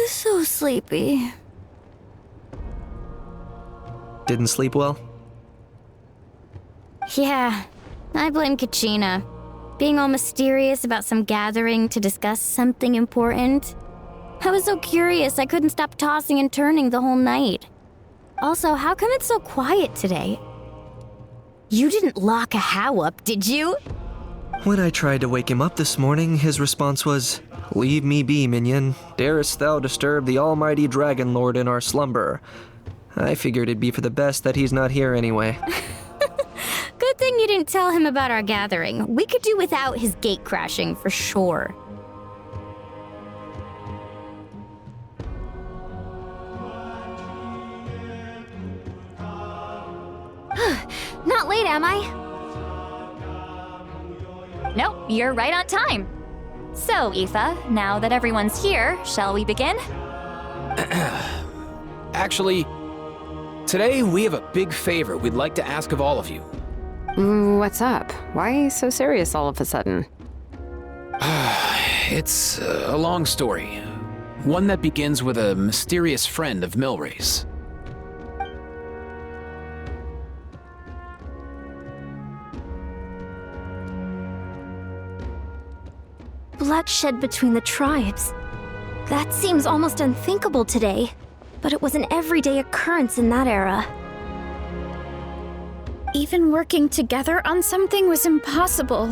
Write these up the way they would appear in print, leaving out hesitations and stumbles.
So sleepy. Didn't sleep well? Yeah, I blame Kachina. Being all mysterious about some gathering to discuss something important. I was so curious I couldn't stop tossing and turning the whole night. Also, how come it's so quiet today? You didn't lock a How up, did you? When I tried to wake him up this morning, his response was, "Leave me be, minion. Darest thou disturb the almighty Dragon Lord in our slumber?" I figured it'd be for the best that he's not here anyway. Good thing you didn't tell him about our gathering. We could do without his gate crashing, for sure. Not late, am I? Nope, you're right on time. So, Aoife, now that everyone's here, shall we begin? Actually, today we have a big favor we'd like to ask of all of you. What's up? Why so serious all of a sudden? It's a long story. One that begins with a mysterious friend of Milray's. Bloodshed between the tribes. That seems almost unthinkable today, but it was an everyday occurrence in that era. Even working together on something was impossible.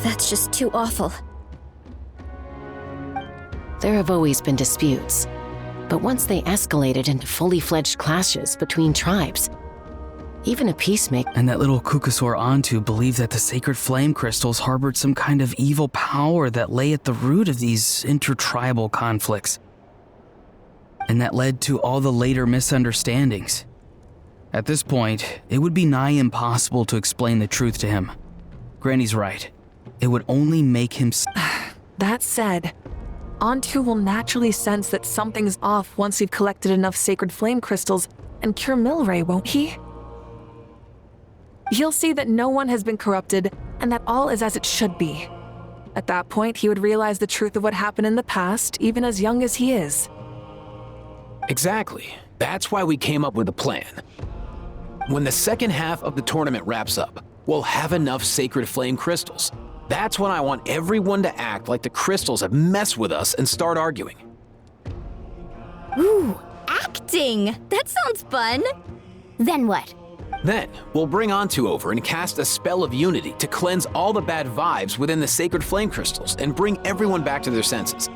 That's just too awful. There have always been disputes, but once they escalated into fully fledged clashes between tribes, even a peacemaker— And that little Kukusor Antu believed that the sacred flame crystals harbored some kind of evil power that lay at the root of these intertribal conflicts. And that led to all the later misunderstandings. At this point, it would be nigh impossible to explain the truth to him. Granny's right. It would only make him— That said, Antu will naturally sense that something's off once we've collected enough sacred flame crystals and cure Milray, won't he? He'll see that no one has been corrupted and that all is as it should be. At that point, he would realize the truth of what happened in the past, even as young as he is. Exactly. That's why we came up with a plan. When the second half of the tournament wraps up, we'll have enough sacred flame crystals. That's when I want everyone to act like the crystals have messed with us and start arguing. Ooh, acting! That sounds fun! Then what? Then, we'll bring Antu over and cast a spell of unity to cleanse all the bad vibes within the sacred flame crystals and bring everyone back to their senses.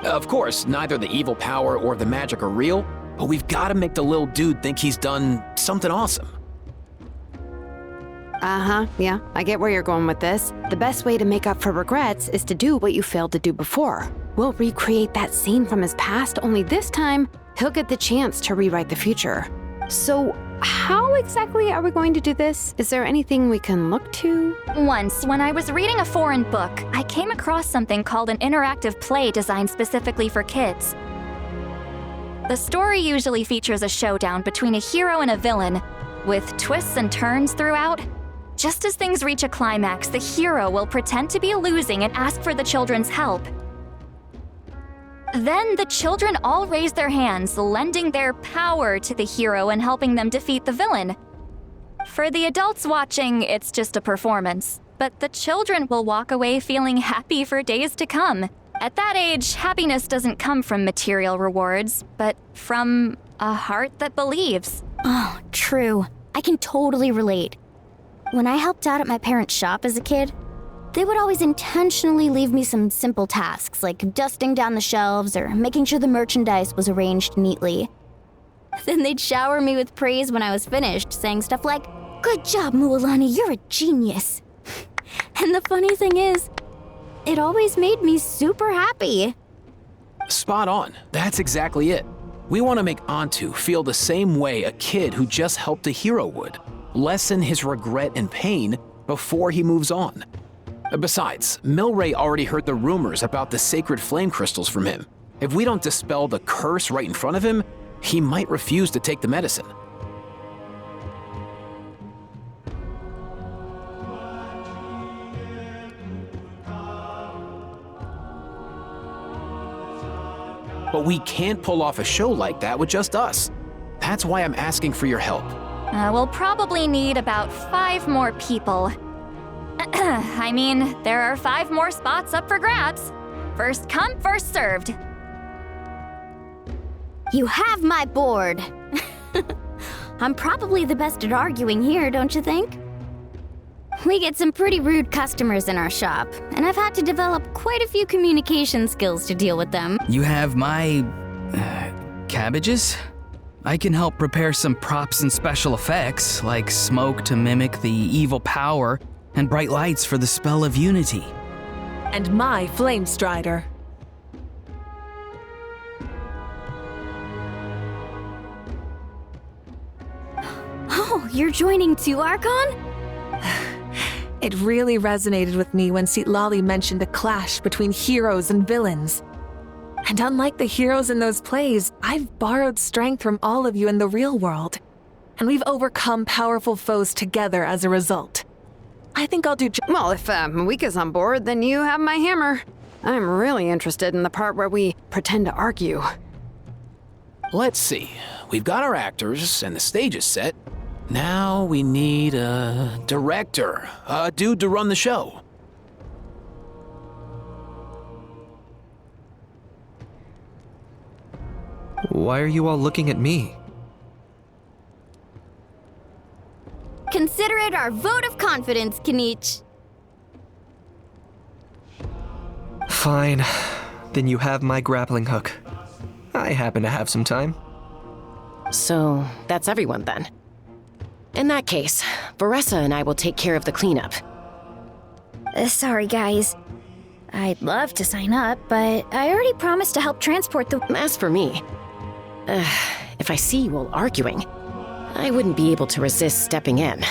Of course, neither the evil power or the magic are real, but we've got to make the little dude think he's done something awesome. Yeah, I get where you're going with this. The best way to make up for regrets is to do what you failed to do before. We'll recreate that scene from his past, only this time, he'll get the chance to rewrite the future. So, how exactly are we going to do this? Is there anything we can look to? Once, when I was reading a foreign book, I came across something called an interactive play designed specifically for kids. The story usually features a showdown between a hero and a villain, with twists and turns throughout. Just as things reach a climax, the hero will pretend to be losing and ask for the children's help. Then the children all raise their hands, lending their power to the hero and helping them defeat the villain. For the adults watching, it's just a performance, but the children will walk away feeling happy for days to come. At that age, happiness doesn't come from material rewards, but from a heart that believes. Oh, true. I can totally relate. When I helped out at my parents' shop as a kid, they would always intentionally leave me some simple tasks like dusting down the shelves or making sure the merchandise was arranged neatly. Then they'd shower me with praise when I was finished, saying stuff like, "Good job, Mualani, you're a genius." And the funny thing is, it always made me super happy. Spot on. That's exactly it. We want to make Antu feel the same way a kid who just helped a hero would. Lessen his regret and pain before he moves on. Besides, Milray already heard the rumors about the sacred flame crystals from him. If we don't dispel the curse right in front of him, he might refuse to take the medicine. But we can't pull off a show like that with just us. That's why I'm asking for your help. We'll probably need about 5 more people. I mean, there are 5 more spots up for grabs. First come, first served. You have my board. I'm probably the best at arguing here, don't you think? We get some pretty rude customers in our shop, and I've had to develop quite a few communication skills to deal with them. You have my... cabbages? I can help prepare some props and special effects, like smoke to mimic the evil power, and bright lights for the spell of unity. And my flame strider. Oh, you're joining too, Archon? It really resonated with me when Citlali mentioned a clash between heroes and villains. And unlike the heroes in those plays, I've borrowed strength from all of you in the real world. And we've overcome powerful foes together as a result. I think I'll do Well, if Mawika's on board, then you have my hammer. I'm really interested in the part where we pretend to argue. Let's see. We've got our actors and the stage is set. Now we need a director, a dude to run the show. Why are you all looking at me? Consider it our vote of confidence, Kanich. Fine. Then you have my grappling hook. I happen to have some time. So, that's everyone then. In that case, Varessa and I will take care of the cleanup. Sorry, guys. I'd love to sign up, but I already promised to help transport the... As for me, if I see you all arguing, I wouldn't be able to resist stepping in.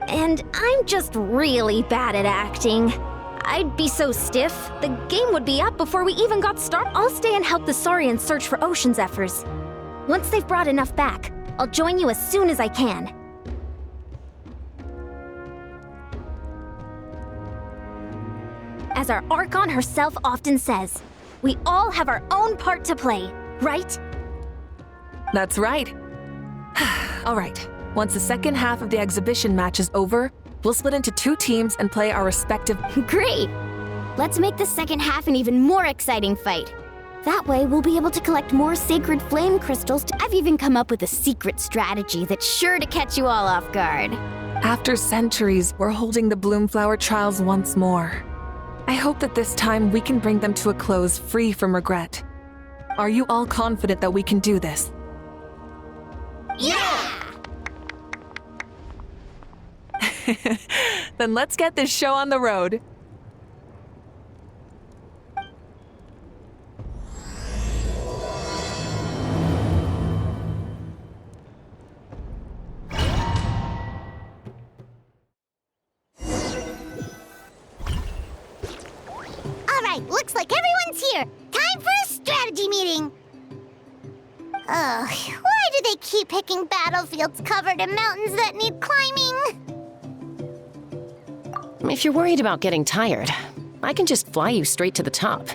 And I'm just really bad at acting. I'd be so stiff, the game would be up before we even got started. I'll stay and help the Saurians search for ocean zephyrs. Once they've brought enough back, I'll join you as soon as I can. As our Archon herself often says, we all have our own part to play, right? That's right. All right. Once the second half of the exhibition match is over, we'll split into 2 teams and play our respective... Great! Let's make the second half an even more exciting fight. That way, we'll be able to collect more sacred flame crystals. I've even come up with a secret strategy that's sure to catch you all off guard. After centuries, we're holding the Bloomflower trials once more. I hope that this time we can bring them to a close free from regret. Are you all confident that we can do this? Yeah! Then let's get this show on the road. Ugh, why do they keep picking battlefields covered in mountains that need climbing? If you're worried about getting tired, I can just fly you straight to the top.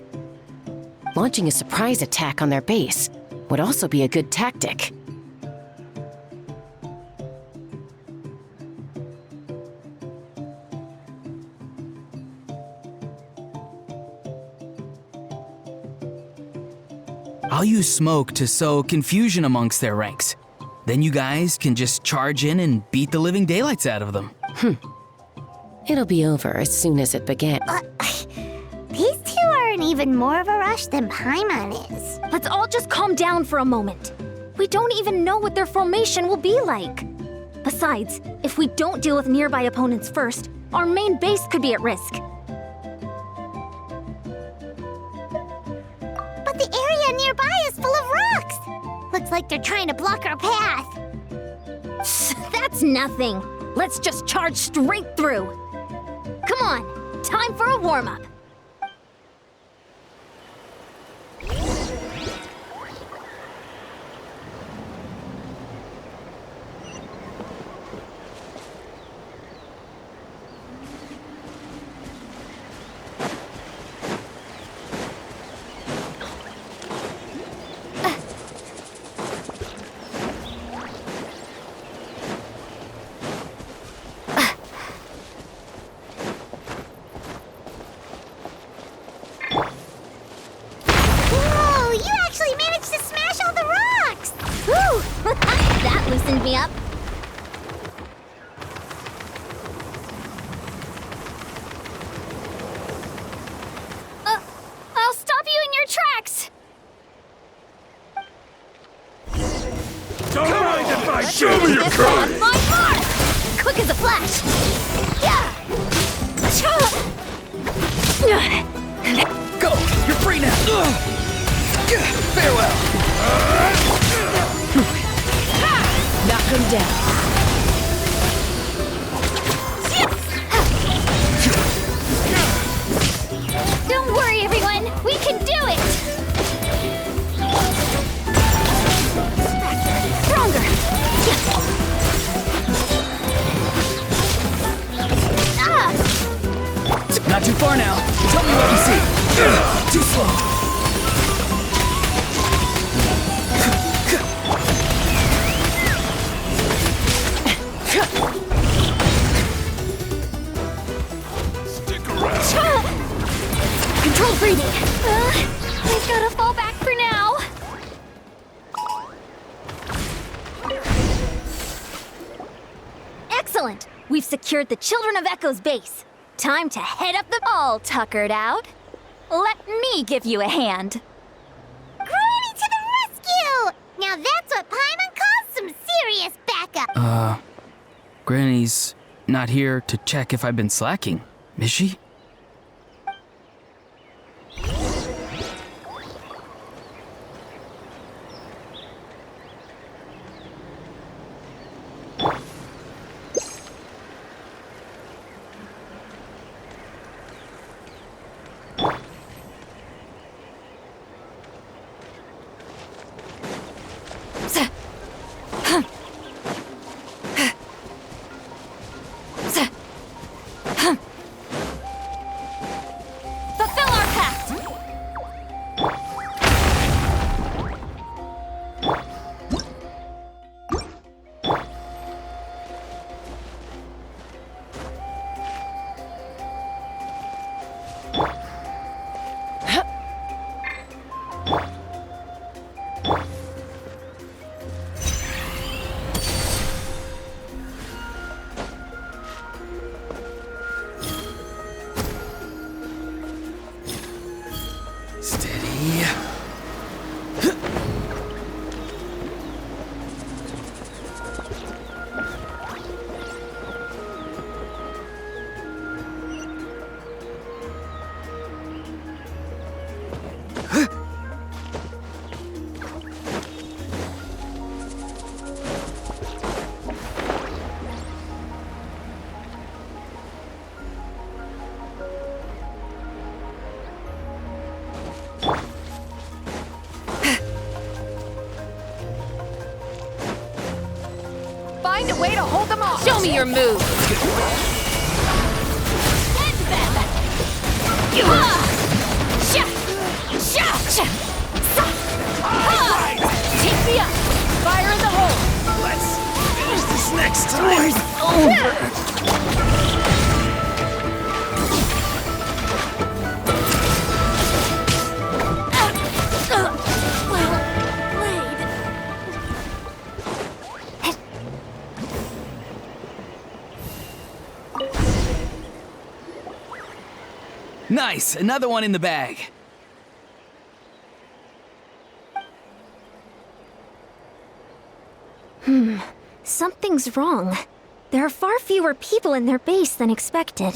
Launching a surprise attack on their base would also be a good tactic. I'll use smoke to sow confusion amongst their ranks. Then you guys can just charge in and beat the living daylights out of them. It'll be over as soon as it began. These two are in even more of a rush than Paimon is. Let's all just calm down for a moment. We don't even know what their formation will be like. Besides, if we don't deal with nearby opponents first, our main base could be at risk. But the area nearby is full of rocks. Looks like they're trying to block our path. That's nothing. Let's just charge straight through. Come on, time for a warm-up. Whoa, you actually managed to smash all the rocks! Whew! That loosened me up. I'll stop you in your tracks! Show me your courage! My mark! Quick as a flash! Yeah! Go! You're free now! Farewell! Knock him down. Don't worry, everyone! We can do it! Stronger! Not too far now. Tell me what you see. Too slow. Stick around. Control breathing! We've gotta fall back for now. Excellent! We've secured the Children of Echo's base. Time to head up the all tuckered out. Let me give you a hand. Granny to the rescue! Now that's what Paimon calls some serious backup. Granny's not here to check if I've been slacking, is she? a way to hold them off. Show me your move. Take me up. Fire in the hole. Let's finish this next time. Nice, another one in the bag. Something's wrong. There are far fewer people in their base than expected.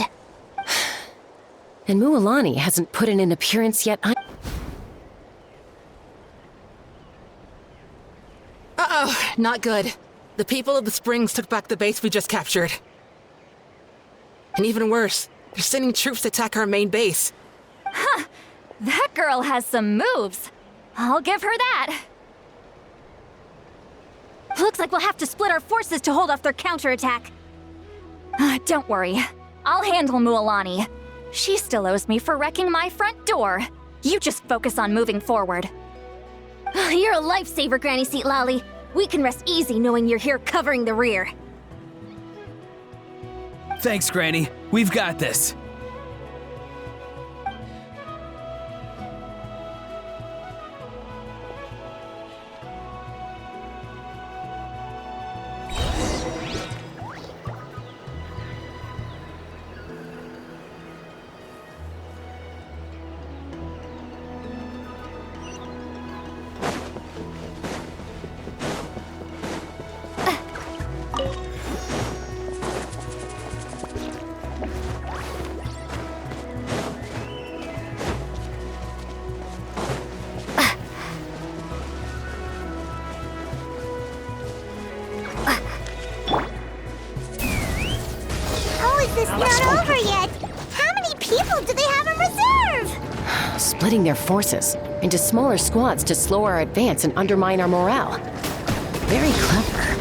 And Mualani hasn't put in an appearance yet. Uh-oh, not good. The people of the Springs took back the base we just captured. And even worse, they're sending troops to attack our main base. That girl has some moves. I'll give her that. Looks like we'll have to split our forces to hold off their counterattack. Don't worry. I'll handle Mualani. She still owes me for wrecking my front door. You just focus on moving forward. You're a lifesaver, Granny Seat Lolly. We can rest easy knowing you're here covering the rear. Thanks, Granny. We've got this. This not over yet. How many people do they have in reserve? Splitting their forces into smaller squads to slow our advance and undermine our morale. Very clever.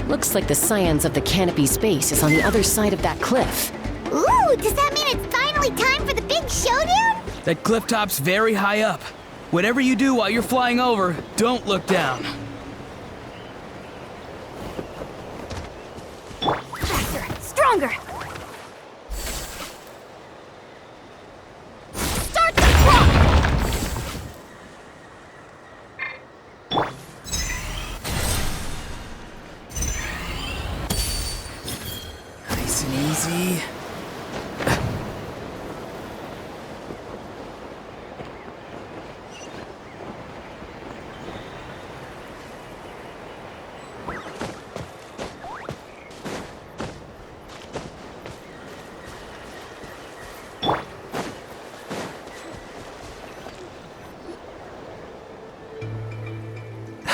Looks like the Scions of the Canopy's base is on the other side of that cliff. Ooh, does that mean it's finally time for the big showdown? That cliff top's very high up. Whatever you do while you're flying over, don't look down. Stronger! Start the clock! Nice and easy.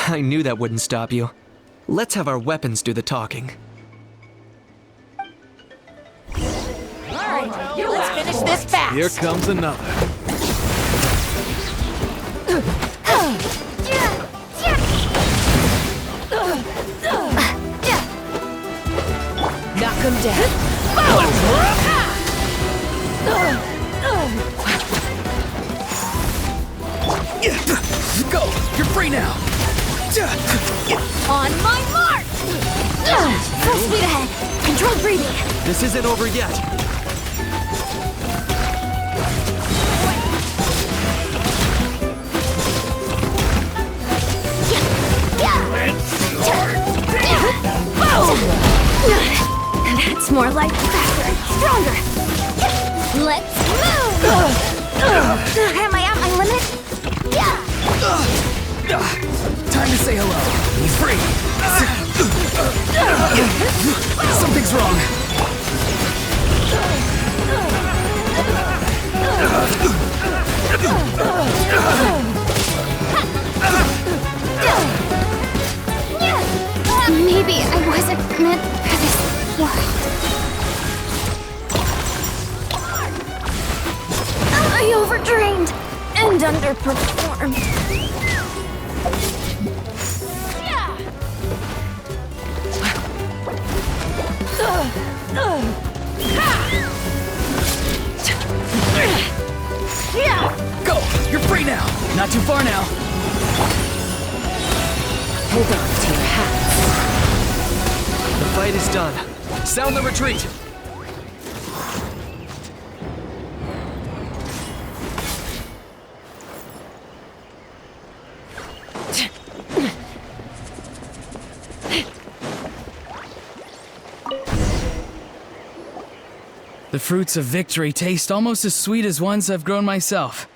I knew that wouldn't stop you. Let's have our weapons do the talking. Alright, let's finish this fast. Here comes another. Knock him down. Go! You're free now! On my mark! Full speed ahead. Controlled breathing. This isn't over yet. That's more like faster and stronger. Let's move! Am I at my limit? Time to say hello. He's free. Something's wrong. Maybe I wasn't meant for this world. I overtrained and underperformed. Hold on to your hats. The fight is done. Sound the retreat! The fruits of victory taste almost as sweet as ones I've grown myself.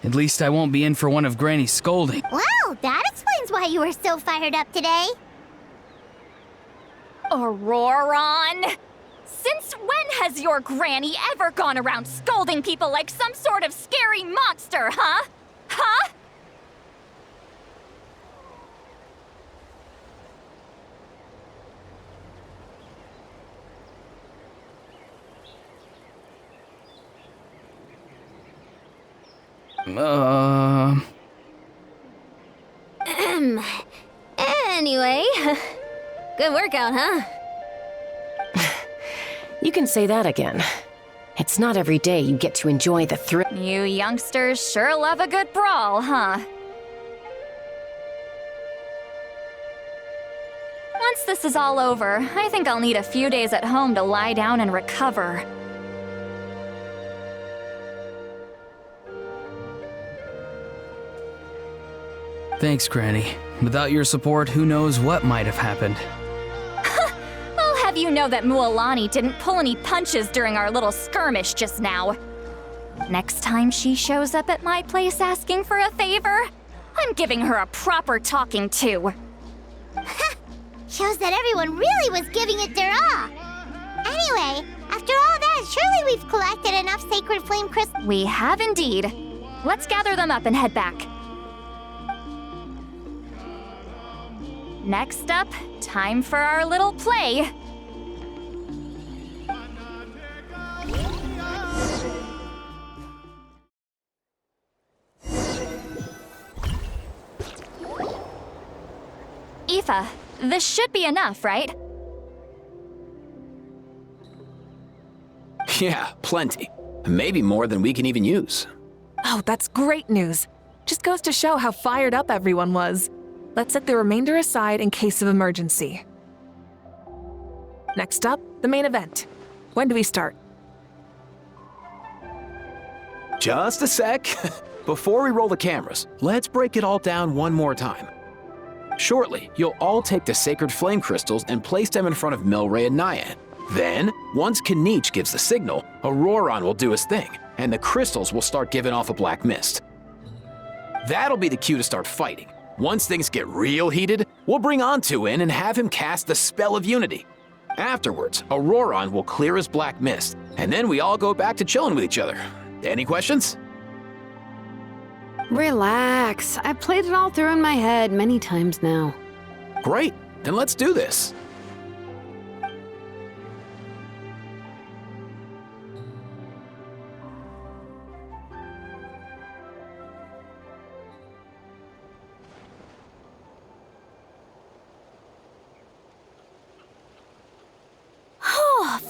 At least I won't be in for one of Granny's scolding. Wow, that explains why you were so fired up today. Auroron! Since when has your granny ever gone around scolding people like some sort of scary monster, huh? Huh? Anyway, good workout, huh? You can say that again. It's not every day you get to enjoy the thrill. You youngsters sure love a good brawl, huh? Once this is all over, I think I'll need a few days at home to lie down and recover. Thanks, Granny. Without your support, who knows what might have happened. I'll have you know that Mualani didn't pull any punches during our little skirmish just now. Next time she shows up at my place asking for a favor, I'm giving her a proper talking to. Shows that everyone really was giving it their all. Anyway, after all that, surely we've collected enough sacred flame crystals. We have indeed. Let's gather them up and head back. Next up, time for our little play. Aoife, this should be enough, right? Yeah, plenty. Maybe more than we can even use. Oh, that's great news. Just goes to show how fired up everyone was. Let's set the remainder aside in case of emergency. Next up, the main event. When do we start? Just a sec. Before we roll the cameras, let's break it all down one more time. Shortly, you'll all take the sacred flame crystals and place them in front of Milray and Nyan. Then, once Kanich gives the signal, Auroron will do his thing, and the crystals will start giving off a black mist. That'll be the cue to start fighting. Once things get real heated, we'll bring Antu in and have him cast the Spell of Unity. Afterwards, Auroron will clear his black mist, and then we all go back to chilling with each other. Any questions? Relax. I've played it all through in my head many times now. Great, then let's do this.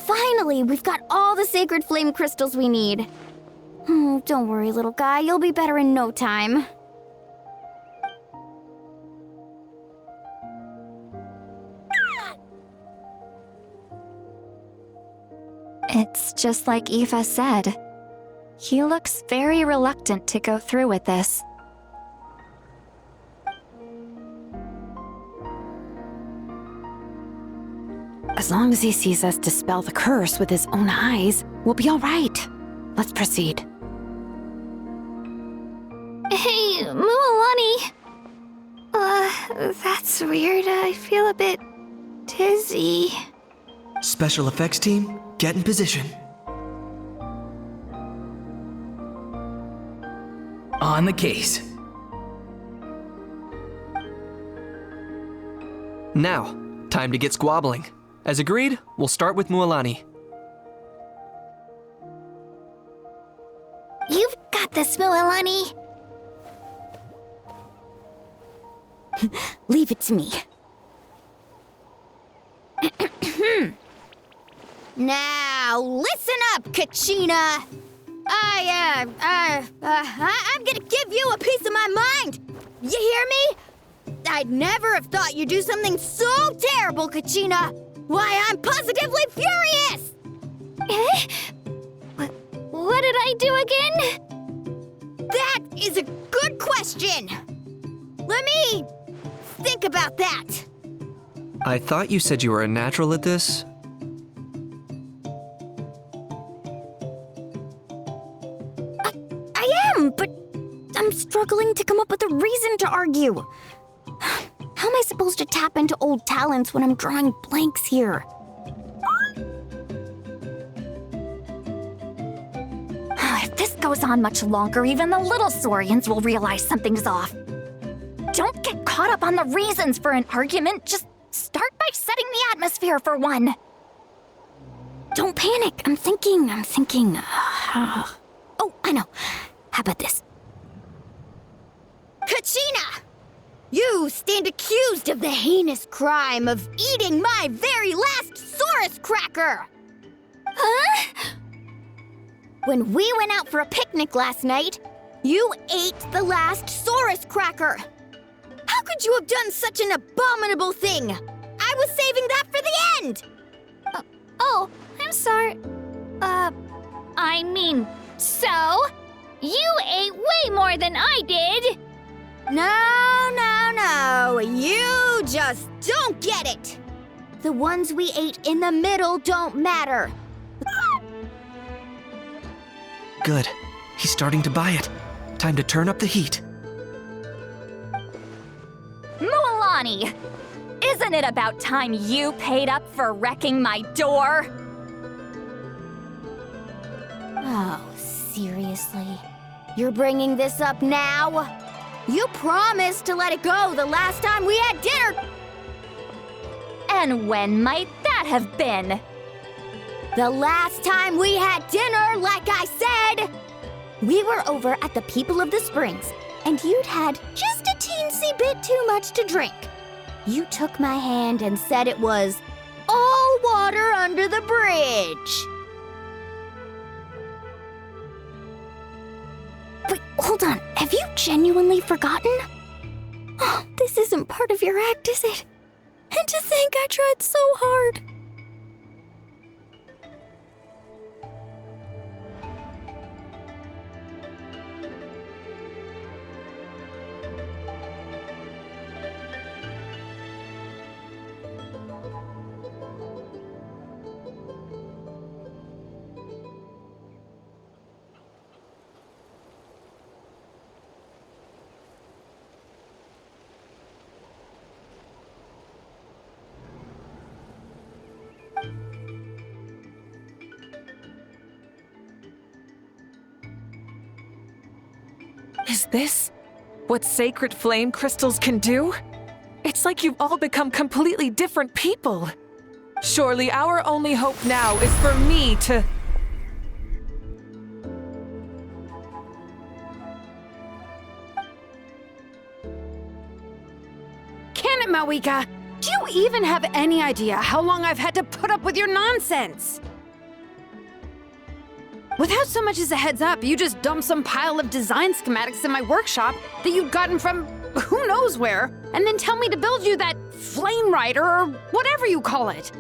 Finally, we've got all the sacred flame crystals we need. Don't worry, little guy. You'll be better in no time. It's just like Aoife said. He looks very reluctant to go through with this. As long as he sees us dispel the curse with his own eyes, we'll be all right. Let's proceed. Hey, Mualani. That's weird. I feel a bit dizzy. Special effects team, get in position. On the case. Now, time to get squabbling. As agreed, we'll start with Mualani. You've got this, Mualani. Leave it to me. Now, listen up, Kachina. I'm gonna give you a piece of my mind. You hear me? I'd never have thought you'd do something so terrible, Kachina! Why, I'm positively furious! What did I do again? That is a good question! Let me think about that. I thought you said you were a natural at this. I am, but I'm struggling to come up with a reason to argue. How am I supposed to tap into old talents when I'm drawing blanks here? If this goes on much longer, even the little Saurians will realize something's off. Don't get caught up on the reasons for an argument. Just start by setting the atmosphere for one. Don't panic. I'm thinking. Oh, I know. How about this? Kachina! You stand accused of the heinous crime of eating my very last Saurus cracker! Huh? When we went out for a picnic last night, you ate the last Saurus cracker! How could you have done such an abominable thing? I was saving that for the end! Oh, I'm sorry. I mean, so? You ate way more than I did! No, you just don't get it! The ones we ate in the middle don't matter. Good. He's starting to buy it. Time to turn up the heat. Mualani! Isn't it about time you paid up for wrecking my door? Oh, seriously? You're bringing this up now? You promised to let it go the last time we had dinner! And when might that have been? The last time we had dinner, like I said! We were over at the People of the Springs, and you'd had just a teensy bit too much to drink. You took my hand and said it was all water under the bridge. Wait, hold on. Have you genuinely forgotten? Oh, this isn't part of your act, is it? And to think I tried so hard. Is this what sacred flame crystals can do? It's like you've all become completely different people. Surely our only hope now is for me to... Can it, Mawika? Do you even have any idea how long I've had to put up with your nonsense? Without so much as a heads up, you just dumped some pile of design schematics in my workshop that you'd gotten from who knows where, and then tell me to build you that flame rider or whatever you call it.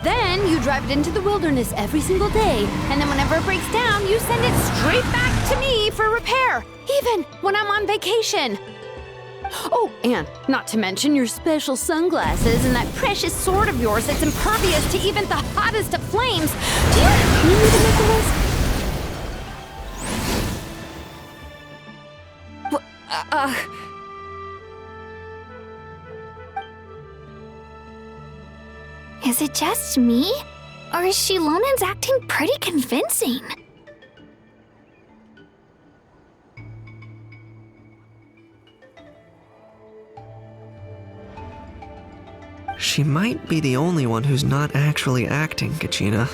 Then you drive it into the wilderness every single day, and then whenever it breaks down, you send it straight back to me for repair, even when I'm on vacation. Oh, and not to mention your special sunglasses and that precious sword of yours that's impervious to even the hottest of flames. Do you need me to make a list? Is it just me? Or is Shilonen's acting pretty convincing? She might be the only one who's not actually acting, Kachina.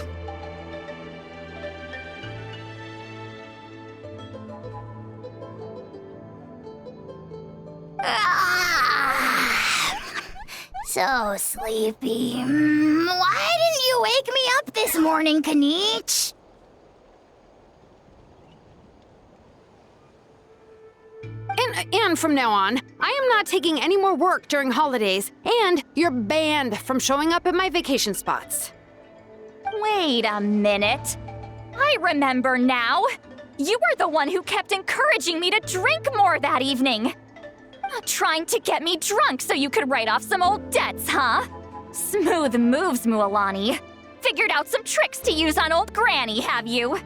So sleepy. Why didn't you wake me up this morning, Kanich. And from now on, I am not taking any more work during holidays, and you're banned from showing up at my vacation spots. Wait a minute. I remember now. You were the one who kept encouraging me to drink more that evening. Trying to get me drunk so you could write off some old debts, huh? Smooth moves, Mualani. Figured out some tricks to use on old Granny, have you?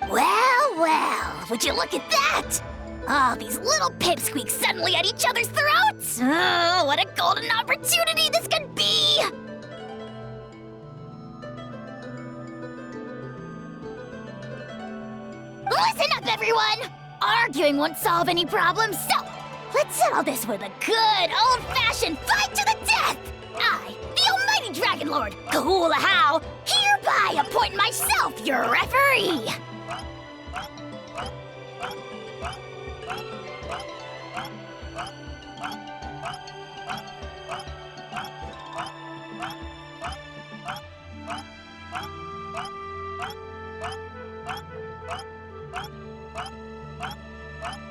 Well, would you look at that? Oh, these little pipsqueaks suddenly at each other's throats! Oh, what a golden opportunity this could be! Listen up, everyone! Arguing won't solve any problems, so let's settle this with a good old-fashioned fight to the death! I, the almighty Dragon Lord, Kahula, hereby appoint myself your referee!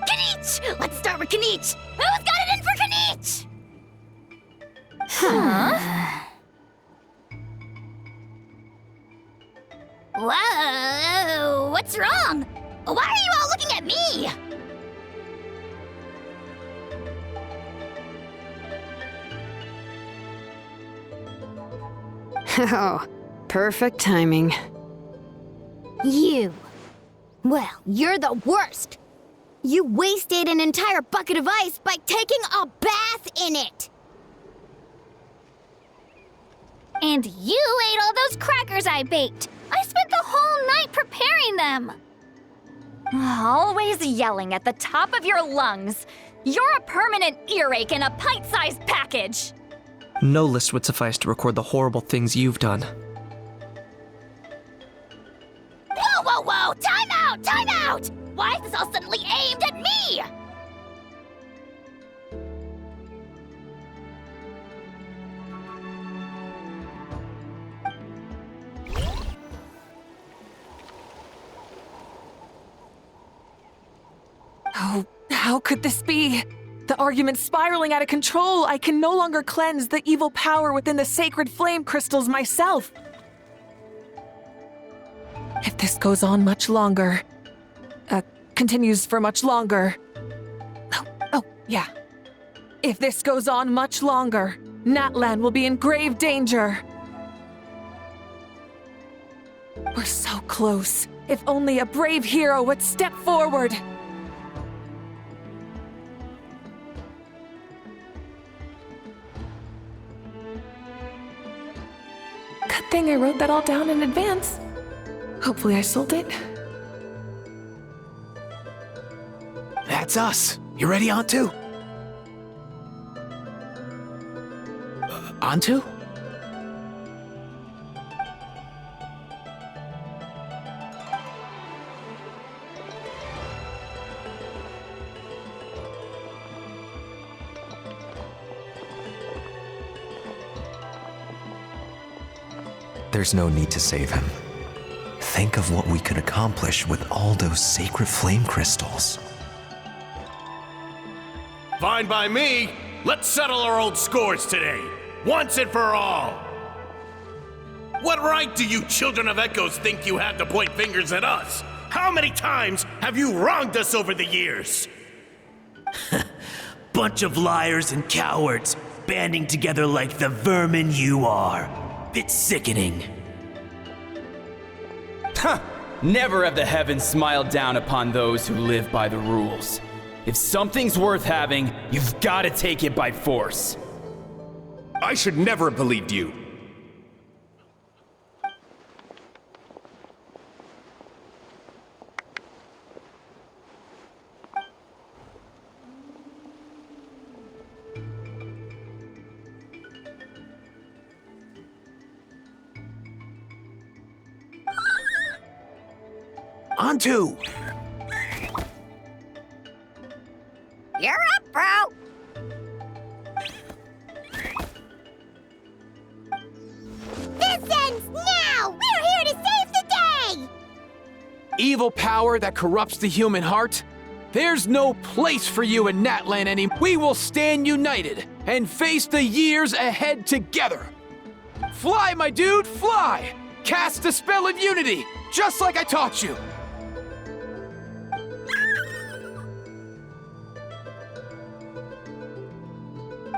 Kanich! Let's start with Kanich! Who's got it in for Kanich? Huh? Whoa! What's wrong? Why are you all looking at me? Oh, perfect timing. You. Well, you're the worst. You wasted an entire bucket of ice by taking a bath in it. And you ate all those crackers I baked. I spent the whole night preparing them. Always yelling at the top of your lungs. You're a permanent earache in a pint-sized package. No list would suffice to record the horrible things you've done. Whoa! Time out! Time out! Why is this all suddenly aimed at me? Oh, how could this be? The argument's spiraling out of control. I can no longer cleanse the evil power within the sacred flame crystals myself. If this goes on much longer, continues for much longer. Oh, yeah. If this goes on much longer, Natlan will be in grave danger. We're so close. If only a brave hero would step forward. Good thing I wrote that all down in advance. Hopefully I sold it. That's us. You ready, Antu? Antu? There's no need to save him. Think of what we could accomplish with all those sacred flame crystals. Fine by me. Let's settle our old scores today, once and for all. What right do you children of Echoes think you have to point fingers at us? How many times have you wronged us over the years? Bunch of liars and cowards, banding together like the vermin you are. Bit sickening. Huh! Never have the heavens smiled down upon those who live by the rules. If something's worth having, you've got to take it by force. I should never have believed you. Antu! You're up, bro! This ends now! We're here to save the day! Evil power that corrupts the human heart? There's no place for you in Natlan anymore. We will stand united and face the years ahead together. Fly, my dude, fly! Cast the spell of unity, just like I taught you.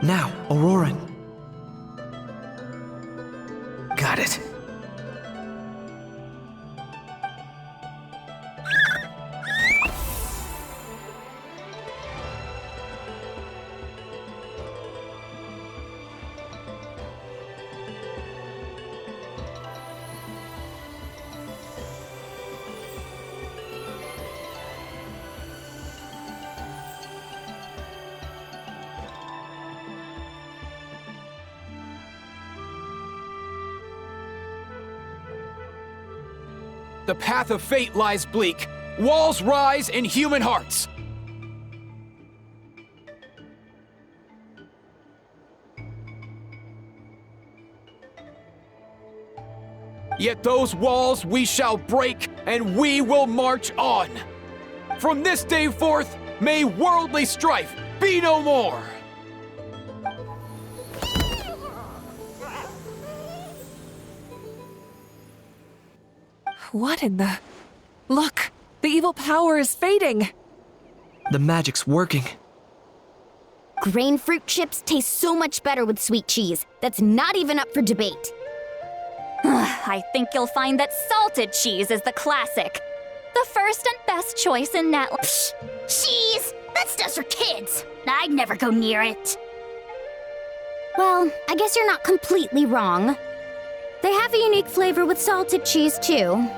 Now, Auroran. Got it. The path of fate lies bleak. Walls rise in human hearts. Yet those walls we shall break, and we will march on. From this day forth, may worldly strife be no more. What in the... Look! The evil power is fading! The magic's working. Grain fruit chips taste so much better with sweet cheese. That's not even up for debate. I think you'll find that salted cheese is the classic. The first and best choice in Natlan. Psh, cheese! That stuff's for kids. I'd never go near it. Well, I guess you're not completely wrong. They have a unique flavor with salted cheese, too.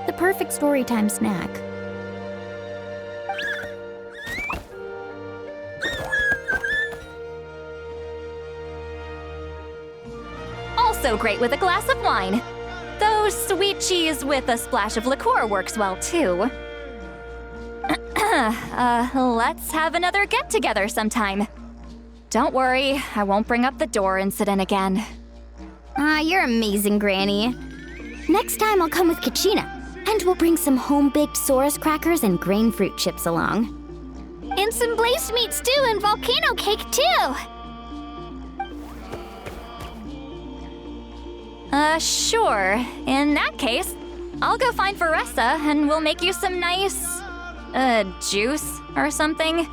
The perfect storytime snack. Also great with a glass of wine. Though sweet cheese with a splash of liqueur works well, too. Let's have another get-together sometime. Don't worry, I won't bring up the door incident again. You're amazing, Granny. Next time I'll come with Kachina, and we'll bring some home-baked Saurus crackers and grain fruit chips along. And some blaze meats too, and volcano cake too. Sure. In that case, I'll go find Varessa and we'll make you some nice, juice or something.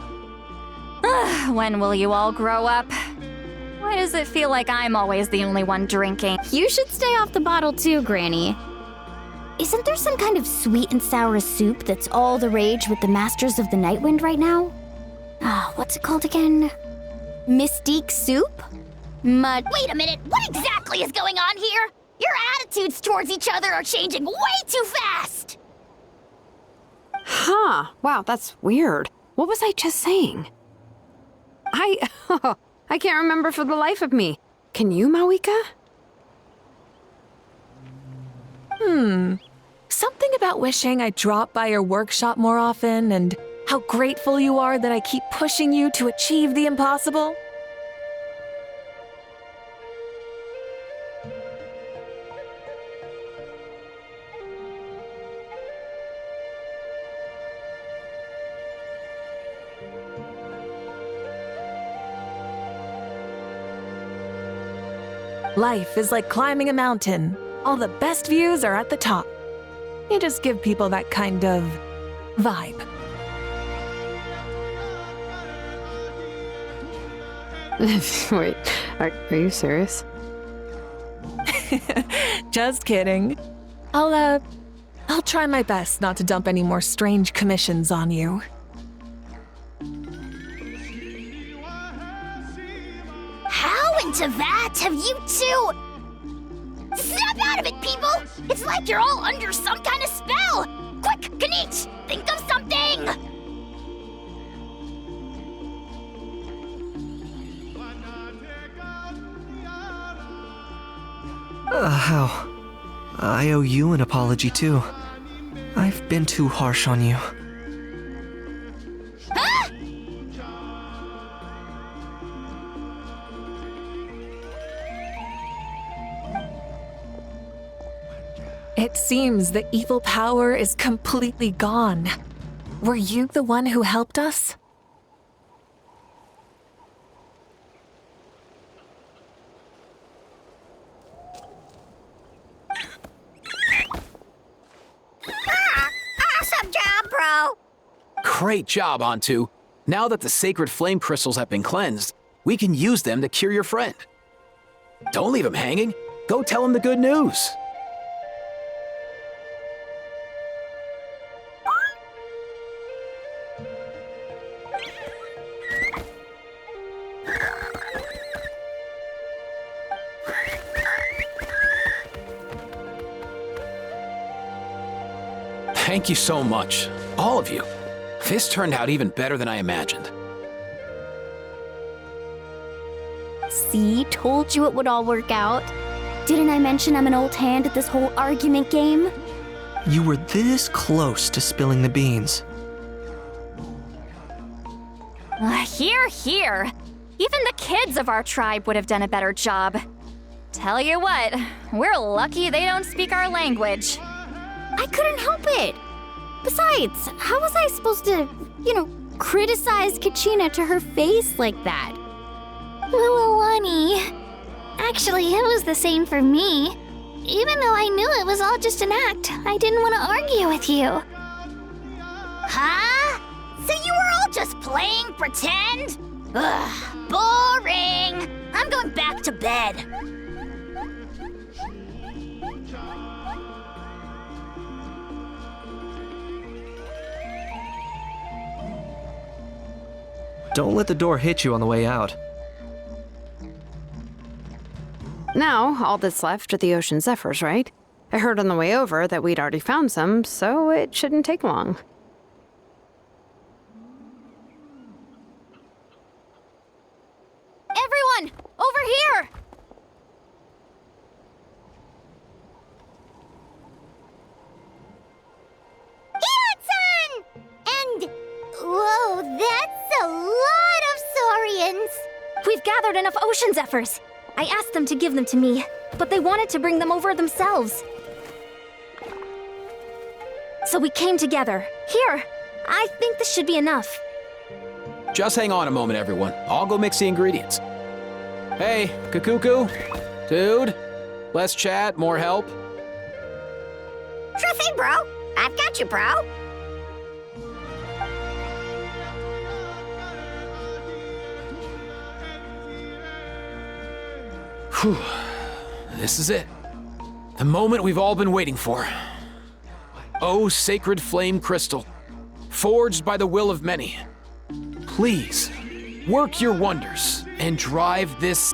When will you all grow up? Why does it feel like I'm always the only one drinking? You should stay off the bottle too, Granny. Isn't there some kind of sweet and sour soup that's all the rage with the Masters of the Nightwind right now? What's it called again? Mystique soup? Wait a minute, what exactly is going on here? Your attitudes towards each other are changing way too fast! Huh. Wow, that's weird. What was I just saying? I can't remember for the life of me. Can you, Mawika? Something about wishing I'd drop by your workshop more often and how grateful you are that I keep pushing you to achieve the impossible. Life is like climbing a mountain. All the best views are at the top. You just give people that kind of vibe. Wait, are you serious? Just kidding. I'll try my best not to dump any more strange commissions on you. How into that have you two... Snap out of it, people! It's like you're all under some kind of spell! Quick, Kanich, think of something! How? I owe you an apology, too. I've been too harsh on you. Huh? It seems the evil power is completely gone. Were you the one who helped us? Awesome job, bro! Great job, Antu. Now that the sacred flame crystals have been cleansed, we can use them to cure your friend. Don't leave him hanging. Go tell him the good news. Thank you so much, all of you. This turned out even better than I imagined. See, told you it would all work out. Didn't I mention I'm an old hand at this whole argument game? You were this close to spilling the beans. Hear, hear. Even the kids of our tribe would have done a better job. Tell you what, we're lucky they don't speak our language. I couldn't help it. Besides, how was I supposed to, criticize Kachina to her face like that? Lualani. Actually, it was the same for me. Even though I knew it was all just an act, I didn't want to argue with you. Huh? So you were all just playing pretend? Ugh, boring! I'm going back to bed. Don't let the door hit you on the way out. Now, all that's left are the ocean zephyrs, right? I heard on the way over that we'd already found some, so it shouldn't take long. Everyone, over here! Ian-san! And, whoa, that's a lot of saurians. We've gathered enough ocean zephyrs. I asked them to give them to me, but they wanted to bring them over themselves. So we came together. Here, I think this should be enough. Just hang on a moment, everyone. I'll go mix the ingredients. Hey, Kakuku? Dude? Less chat, more help? Sure thing, bro. I've got you, bro. Whew. This is it. The moment we've all been waiting for. Oh, sacred flame crystal, forged by the will of many. Please, work your wonders and drive this.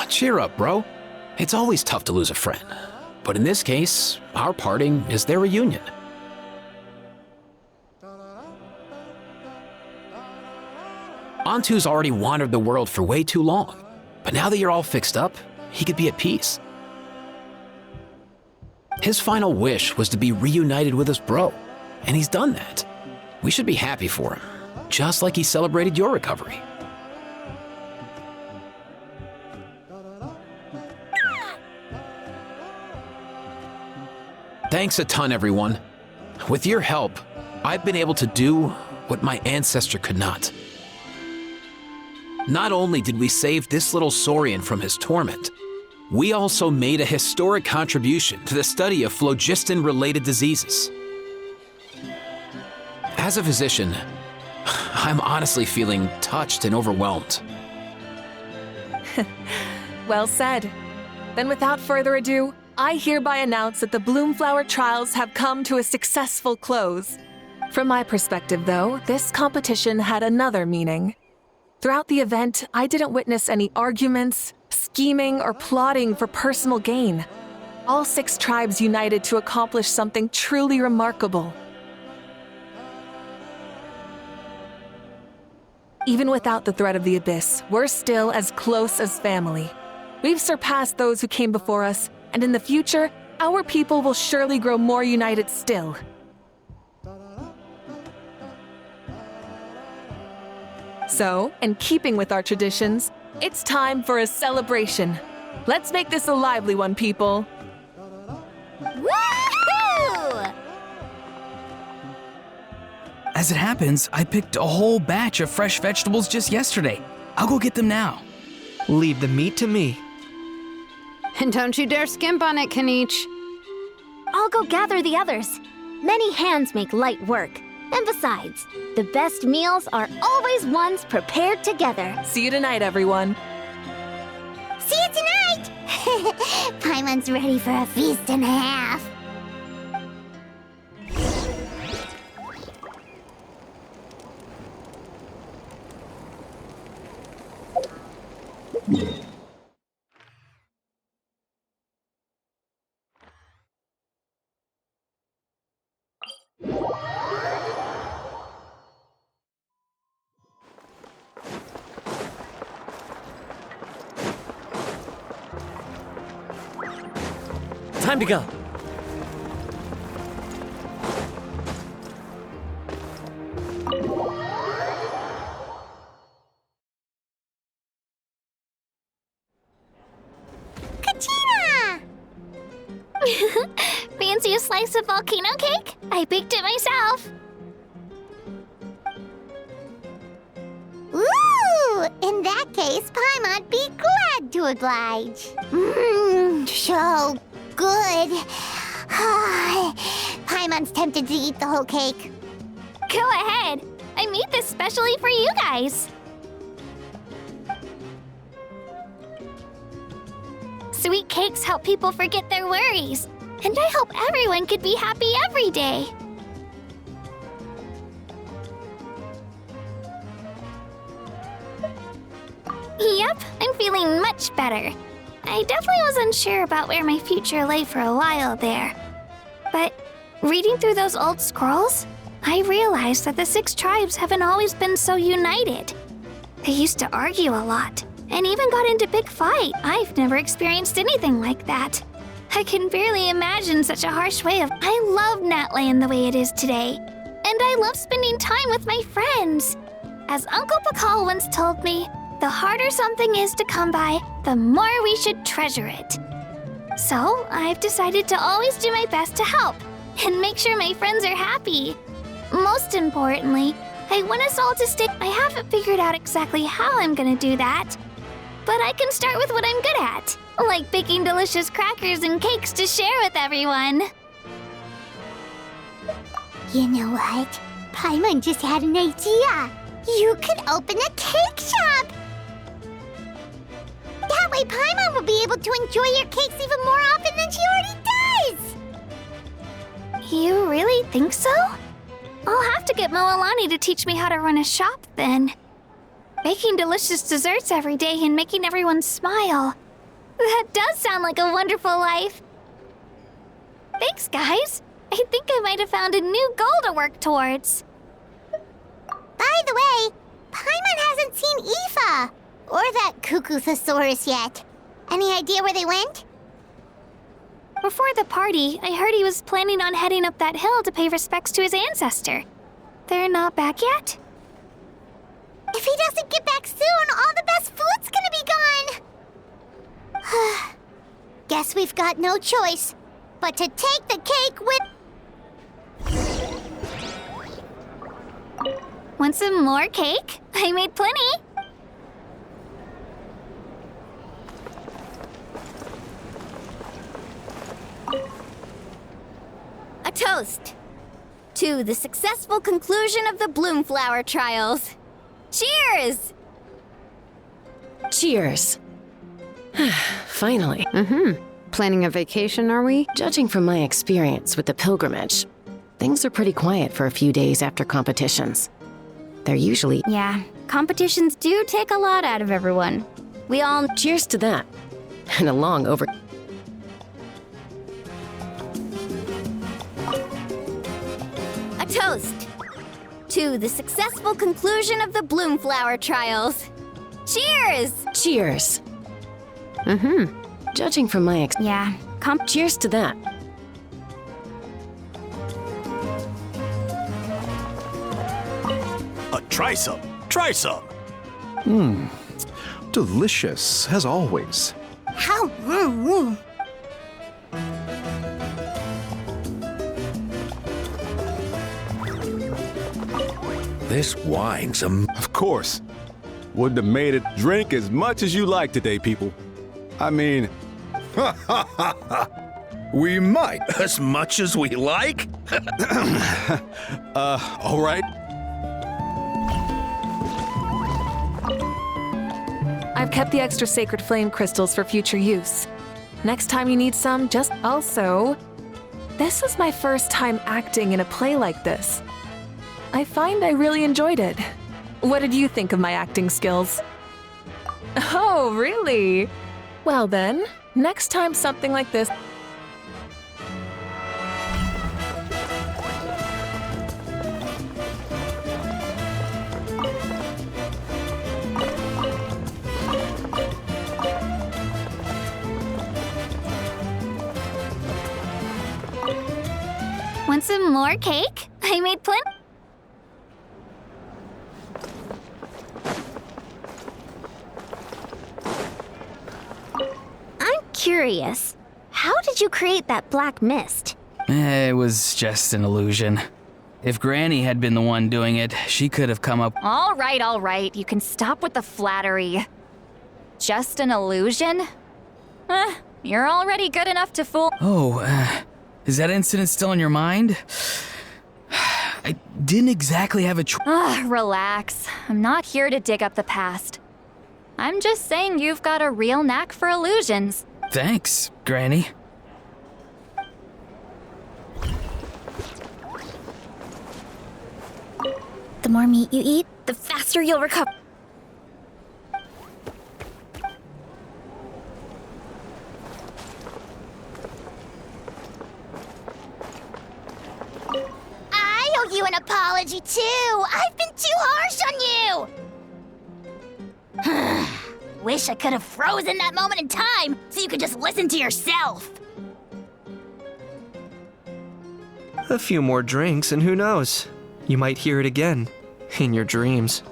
Cheer up, bro. It's always tough to lose a friend. But in this case, our parting is their reunion. Antu's already wandered the world for way too long. But now that you're all fixed up, he could be at peace. His final wish was to be reunited with his bro, and he's done that. We should be happy for him, just like he celebrated your recovery. Thanks a ton, everyone. With your help, I've been able to do what my ancestor could not. Not only did we save this little Saurian from his torment, we also made a historic contribution to the study of phlogiston-related diseases. As a physician, I'm honestly feeling touched and overwhelmed. Well said. Then without further ado, I hereby announce that the Bloomflower trials have come to a successful close. From my perspective, though, this competition had another meaning. Throughout the event, I didn't witness any arguments, scheming, or plotting for personal gain. All 6 tribes united to accomplish something truly remarkable. Even without the threat of the Abyss, we're still as close as family. We've surpassed those who came before us, and in the future, our people will surely grow more united still. So, in keeping with our traditions, it's time for a celebration. Let's make this a lively one, people. Woohoo! As it happens, I picked a whole batch of fresh vegetables just yesterday. I'll go get them now. Leave the meat to me. And don't you dare skimp on it, Kanich. I'll go gather the others. Many hands make light work. And besides, the best meals are always ones prepared together. See you tonight, everyone. See you tonight! Paimon's ready for a feast and a half. Time to go. Kachina! Fancy a slice of volcano cake? I baked it myself. Ooh! In that case, Paimon'd be glad to oblige. So good. Paimon's tempted to eat the whole cake. Go ahead. I made this specially for you guys. Sweet cakes help people forget their worries. And I hope everyone could be happy every day. Yep, I'm feeling much better. I definitely was unsure about where my future lay for a while there. But reading through those old scrolls, I realized that the 6 tribes haven't always been so united. They used to argue a lot, and even got into big fight. I've never experienced anything like that. I can barely imagine such a harsh way of... I love Natland the way it is today. And I love spending time with my friends. As Uncle Pakal once told me, the harder something is to come by, the more we should treasure it. So, I've decided to always do my best to help and make sure my friends are happy. Most importantly, I want us all to stick. I haven't figured out exactly how I'm gonna do that, but I can start with what I'm good at, like baking delicious crackers and cakes to share with everyone. You know what? Paimon just had an idea. You could open a cake shop. That way Paimon will be able to enjoy your cakes even more often than she already does. You really think so? I'll have to get Moalani to teach me how to run a shop then. Baking delicious desserts every day and making everyone smile. That does sound like a wonderful life. Thanks, guys. I think I might have found a new goal to work towards. By the way, Paimon hasn't seen Aoife or that Cuckoo-thosaurus yet. Any idea where they went? Before the party, I heard he was planning on heading up that hill to pay respects to his ancestor. They're not back yet? If he doesn't get back soon, all the best food's gonna be gone. Guess we've got no choice but to take the cake with... Want some more cake? I made plenty. A toast to the successful conclusion of the Bloomflower trials. Cheers! Cheers. Finally. Planning a vacation, are we? Judging from my experience with the pilgrimage, things are pretty quiet for a few days after competitions. They're usually... Yeah, competitions do take a lot out of everyone. We all... Cheers to that. And a long over... A toast to the successful conclusion of the Bloomflower trials. Cheers! Cheers. Judging from my Yeah, cheers to that. Try some. Try some. Delicious, as always. How? This wine's Of course. Wouldn't have made it drink as much as you like today, people. I mean... We might. As much as we like? All right. I've kept the extra sacred flame crystals for future use. Next time you need some, just also... This was my first time acting in a play like this. I find I really enjoyed it. What did you think of my acting skills? Oh, really? Well then, next time something like this... Want some more cake? I made plenty. I'm curious. How did you create that black mist? It was just an illusion. If Granny had been the one doing it, she could have come up... All right. You can stop with the flattery. Just an illusion? You're already good enough to fool... Oh, is that incident still in your mind? I didn't exactly have a choice. Relax. I'm not here to dig up the past. I'm just saying you've got a real knack for illusions. Thanks, Granny. The more meat you eat, the faster you'll recover. I owe you an apology, too. I've been too harsh on you. Wish I could have frozen that moment in time so you could just listen to yourself. A few more drinks, and who knows? You might hear it again in your dreams.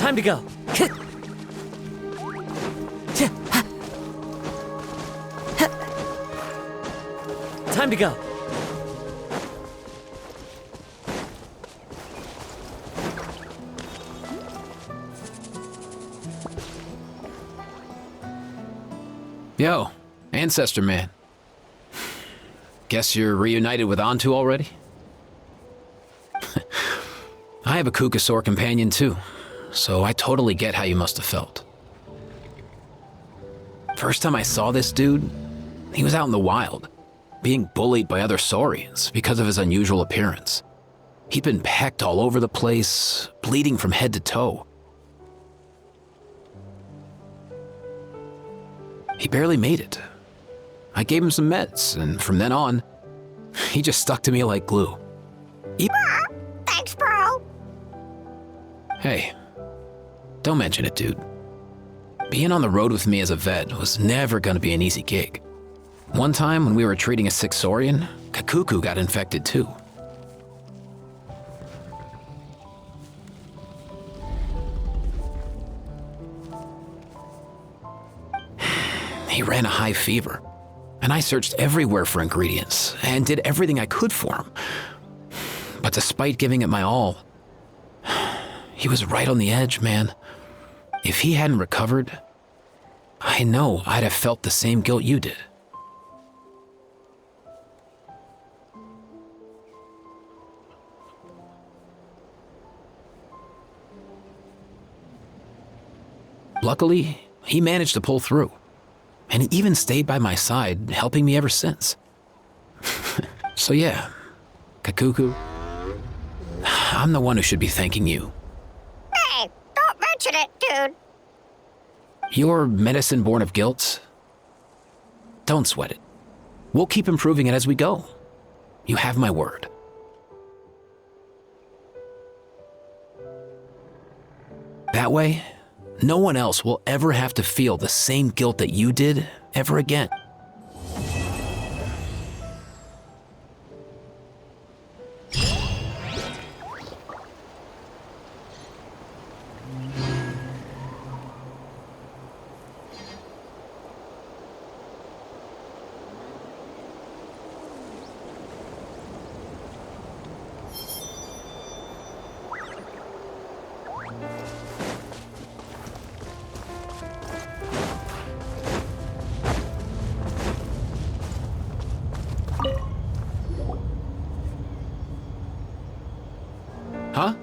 Time to go. Time to go. Yo, Ancestor Man. Guess you're reunited with Antu already? I have a Kukasaur companion too, so I totally get how you must have felt. First time I saw this dude, he was out in the wild, being bullied by other Saurians because of his unusual appearance. He'd been pecked all over the place, bleeding from head to toe. He barely made it. I gave him some meds, and from then on, he just stuck to me like glue. Thanks, bro. Hey, don't mention it, dude. Being on the road with me as a vet was never gonna be an easy gig. One time when we were treating a sick Saurian, Kakuku got infected too. He ran a high fever, and I searched everywhere for ingredients and did everything I could for him. But despite giving it my all, he was right on the edge, man. If he hadn't recovered, I know I'd have felt the same guilt you did. Luckily, he managed to pull through. And he even stayed by my side, helping me ever since. So yeah, Kakuku, I'm the one who should be thanking you. Hey, don't mention it, dude. Your medicine born of guilt? Don't sweat it. We'll keep improving it as we go. You have my word. That way, no one else will ever have to feel the same guilt that you did ever again. Huh?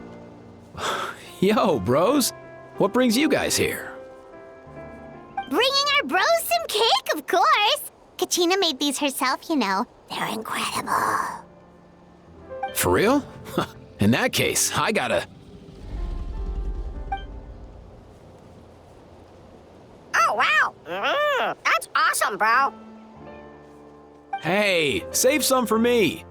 Yo, bros. What brings you guys here? Bringing our bros some cake, of course. Kachina made these herself, you know. They're incredible. For real? In that case, I gotta... Oh, wow. That's awesome, bro. Hey, save some for me.